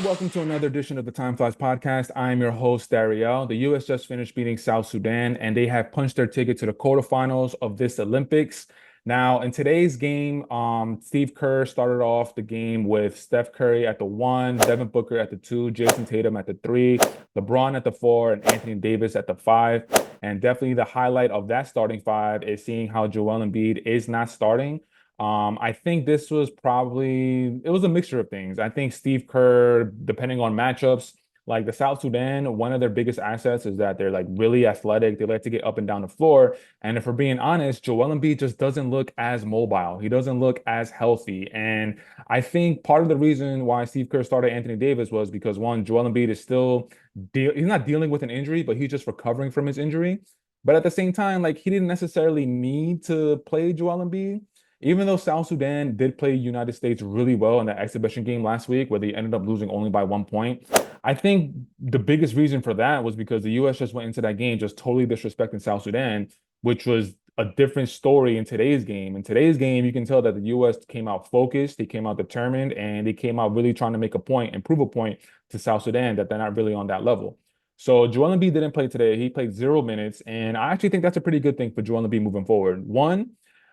Welcome to another edition of the TimeFlies podcast. I'm your host, Dariel. The U.S. just finished beating South Sudan, and they have punched their ticket to the quarterfinals of this Olympics. Now, in today's game, Steve Kerr started off the game with Steph Curry at the one, Devin Booker at the two, Jason Tatum at the three, LeBron at the four, and Anthony Davis at the five. And definitely the highlight of that starting five is seeing how Joel Embiid is not starting. I think this was probably it was a mixture of things. I think Steve Kerr, depending on matchups, like the South Sudan, one of their biggest assets is that they're like really athletic. They like to get up and down the floor. And if we're being honest, Joel Embiid just doesn't look as mobile. He doesn't look as healthy. And I think part of the reason why Steve Kerr started Anthony Davis was because one, Joel Embiid is still he's not dealing with an injury, but he's just recovering from his injury. But at the same time, like he didn't necessarily need to play Joel Embiid. Even though South Sudan did play United States really well in that exhibition game last week, where they ended up losing only by 1 point, I think the biggest reason for that was because the U.S. just went into that game just totally disrespecting South Sudan, which was a different story in today's game. In today's game, you can tell that the U.S. came out focused, they came out determined, and they came out really trying to make a point and prove a point to South Sudan that they're not really on that level. So Joel Embiid didn't play today. He played 0 minutes, and I actually think that's a pretty good thing for Joel Embiid moving forward. One,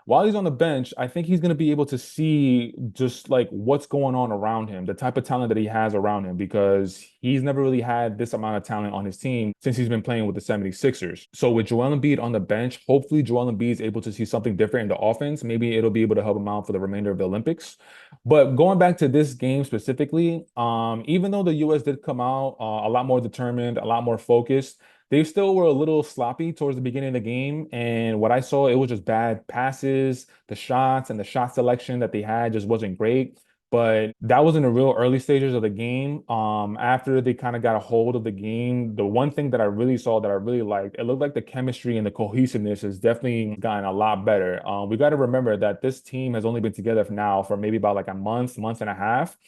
while he's on the bench, I think he's going to be able to see just like what's going on around him, the type of talent that he has around him, because he's never really had this amount of talent on his team since he's been playing with the 76ers. So with Joel Embiid on the bench, hopefully Joel Embiid is able to see something different in the offense. Maybe it'll be able to help him out for the remainder of the Olympics. But going back to this game specifically, even though the U.S. did come out a lot more determined, a lot more focused, they still were a little sloppy towards the beginning of the game. And what I saw, it was just bad passes, the shots and the shot selection that they had just wasn't great. But that was in the real early stages of the game. After they kind of got a hold of the game, the one thing that I really saw that I really liked, it looked like the chemistry and the cohesiveness has definitely gotten a lot better. We got to remember that this team has only been together for now for maybe about like a month and a half.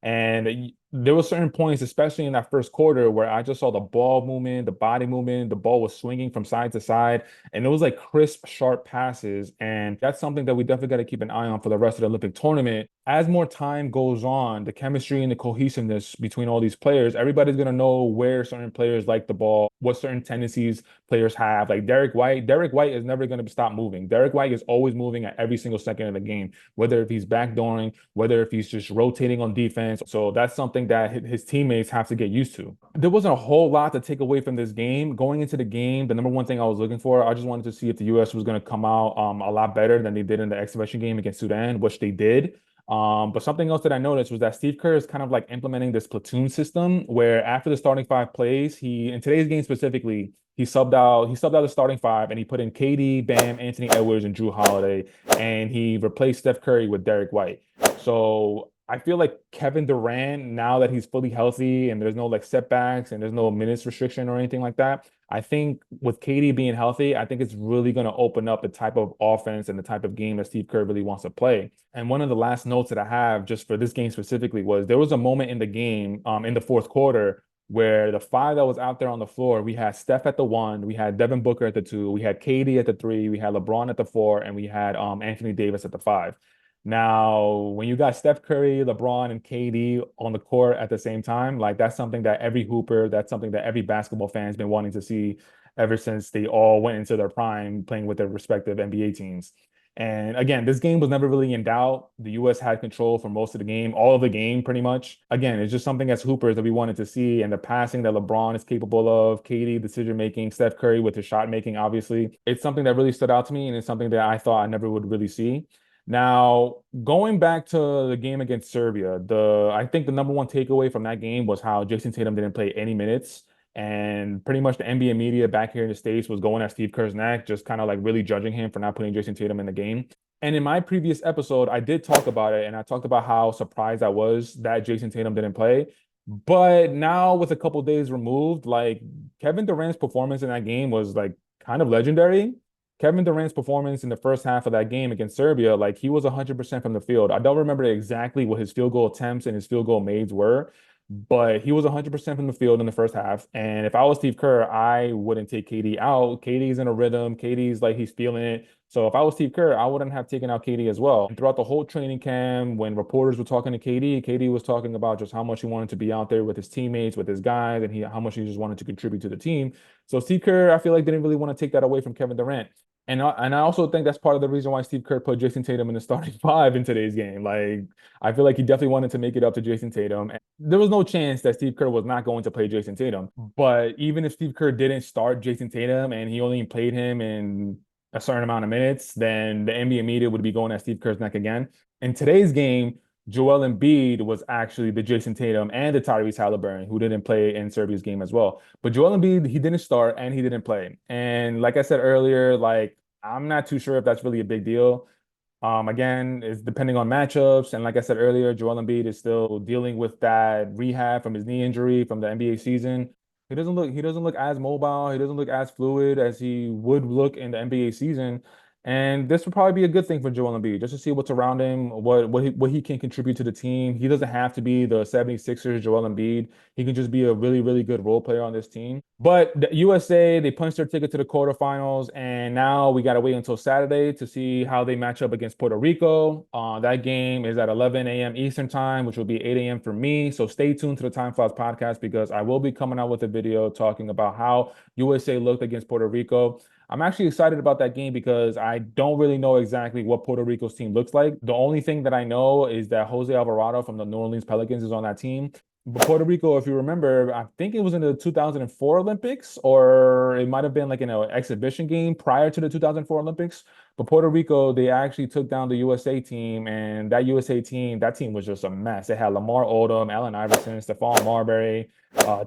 And there were certain points, especially in that first quarter, where I just saw the ball movement, the body movement, the ball was swinging from side to side, and it was like crisp, sharp passes. And that's something that we definitely got to keep an eye on for the rest of the Olympic tournament. As more time goes on, the chemistry and the cohesiveness between all these players, everybody's going to know where certain players like the ball, what certain tendencies players have. Like Derek White is never going to stop moving. Derek White is always moving at every single second of the game, whether if he's backdooring, whether if he's just rotating on defense. So that's something that his teammates have to get used to. There wasn't a whole lot to take away from this game. Going into the game, the number one thing I was looking for, I just wanted to see if the U.S. was going to come out a lot better than they did in the exhibition game against Sudan, which they did. But something else that I noticed was that Steve Kerr is kind of like implementing this platoon system where after the starting five plays, in today's game specifically, he subbed out the starting five and he put in KD, Bam, Anthony Edwards, and Drew Holiday, and he replaced Steph Curry with Derek White. So I feel like Kevin Durant, now that he's fully healthy and there's no like setbacks and there's no minutes restriction or anything like that, I think with KD being healthy, I think it's really going to open up the type of offense and the type of game that Steve Kerr really wants to play. And one of the last notes that I have just for this game specifically was there was a moment in the game, in the fourth quarter, where the five that was out there on the floor, we had Steph at the one, we had Devin Booker at the two, we had KD at the three, we had LeBron at the four, and we had Anthony Davis at the five. Now, when you got Steph Curry, LeBron, and KD on the court at the same time, like that's something that every hooper, that's something that every basketball fan has been wanting to see ever since they all went into their prime playing with their respective NBA teams. And again, this game was never really in doubt. The US had control for most of the game, all of the game pretty much. Again, it's just something as hoopers that we wanted to see, and the passing that LeBron is capable of, KD decision making, Steph Curry with his shot making, obviously. It's something that really stood out to me, and it's something that I thought I never would really see. Now, going back to the game against Serbia, the I think the number one takeaway from that game was how Jason Tatum didn't play any minutes. And pretty much the NBA media back here in the States was going at Steve Kerr's neck, just kind of like really judging him for not putting Jason Tatum in the game. And in my previous episode, I did talk about it and I talked about how surprised I was that Jason Tatum didn't play. But now with a couple days removed, like Kevin Durant's performance in that game was like kind of legendary. Kevin Durant's performance in the first half of that game against Serbia, like he was 100% from the field. I don't remember exactly what his field goal attempts and his field goal mades were, but he was 100% from the field in the first half. And if I was Steve Kerr, I wouldn't take KD out. KD's in a rhythm. KD's like he's feeling it. So if I was Steve Kerr, I wouldn't have taken out KD as well. And throughout the whole training camp, when reporters were talking to KD, KD was talking about just how much he wanted to be out there with his teammates, with his guys, and how much he just wanted to contribute to the team. So Steve Kerr, I feel like didn't really want to take that away from Kevin Durant. And I also think that's part of the reason why Steve Kerr put Jason Tatum in the starting five in today's game. Like, I feel like he definitely wanted to make it up to Jason Tatum. And there was no chance that Steve Kerr was not going to play Jason Tatum. But even if Steve Kerr didn't start Jason Tatum and he only played him in a certain amount of minutes, then the NBA media would be going at Steve Kerr's neck again. In today's game, Joel Embiid was actually the Jason Tatum and the Tyrese Halliburton who didn't play in Serbia's game as well. But Joel Embiid, he didn't start and he didn't play. And like I said earlier, like I'm not too sure if that's really a big deal. Again, it's depending on matchups. And like I said earlier, Joel Embiid is still dealing with that rehab from his knee injury from the NBA season. He doesn't look as mobile. He doesn't look as fluid as he would look in the NBA season. And this would probably be a good thing for Joel Embiid, just to see what's around him, what he can contribute to the team. He doesn't have to be the 76ers Joel Embiid. He can just be a really, really good role player on this team. But the USA, they punched their ticket to the quarterfinals, and now we got to wait until Saturday to see how they match up against Puerto Rico. That game is at 11 a.m. Eastern time, which will be 8 a.m. for me. So stay tuned to the Time Flies podcast because I will be coming out with a video talking about how USA looked against Puerto Rico. I'm actually excited about that game because I don't really know exactly what Puerto Rico's team looks like. The only thing that I know is that Jose Alvarado from the New Orleans Pelicans is on that team. But Puerto Rico, if you remember, I think it was in the 2004 Olympics, or it might have been like in an exhibition game prior to the 2004 Olympics. But Puerto Rico, they actually took down the USA team, and that USA team, that team was just a mess. They had Lamar Odom, Allen Iverson, Stephon Marbury,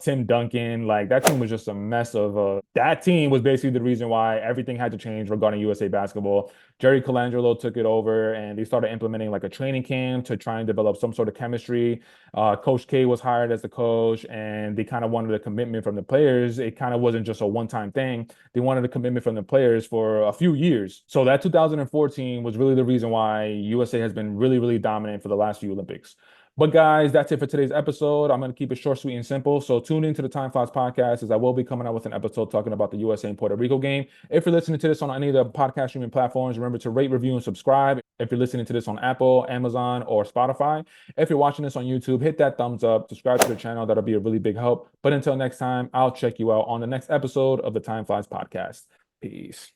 Tim Duncan. Like that team was just a mess of. That team was basically the reason why everything had to change regarding USA basketball. Jerry Colangelo took it over, and they started implementing like a training camp to try and develop some sort of chemistry. Coach K was hired as the coach, and they kind of wanted a commitment from the players. It kind of wasn't just a one-time thing. They wanted a commitment from the players for a few years. So that 2014 was really the reason why USA has been really, really dominant for the last few Olympics. But guys, that's it for today's episode. I'm going to keep it short, sweet, and simple. So tune into the Time Flies podcast as I will be coming out with an episode talking about the USA and Puerto Rico game. If you're listening to this on any of the podcast streaming platforms, remember to rate, review, and subscribe. If you're listening to this on Apple, Amazon, or Spotify, if you're watching this on YouTube, hit that thumbs up, subscribe to the channel. That'll be a really big help. But until next time, I'll check you out on the next episode of the Time Flies podcast. Peace.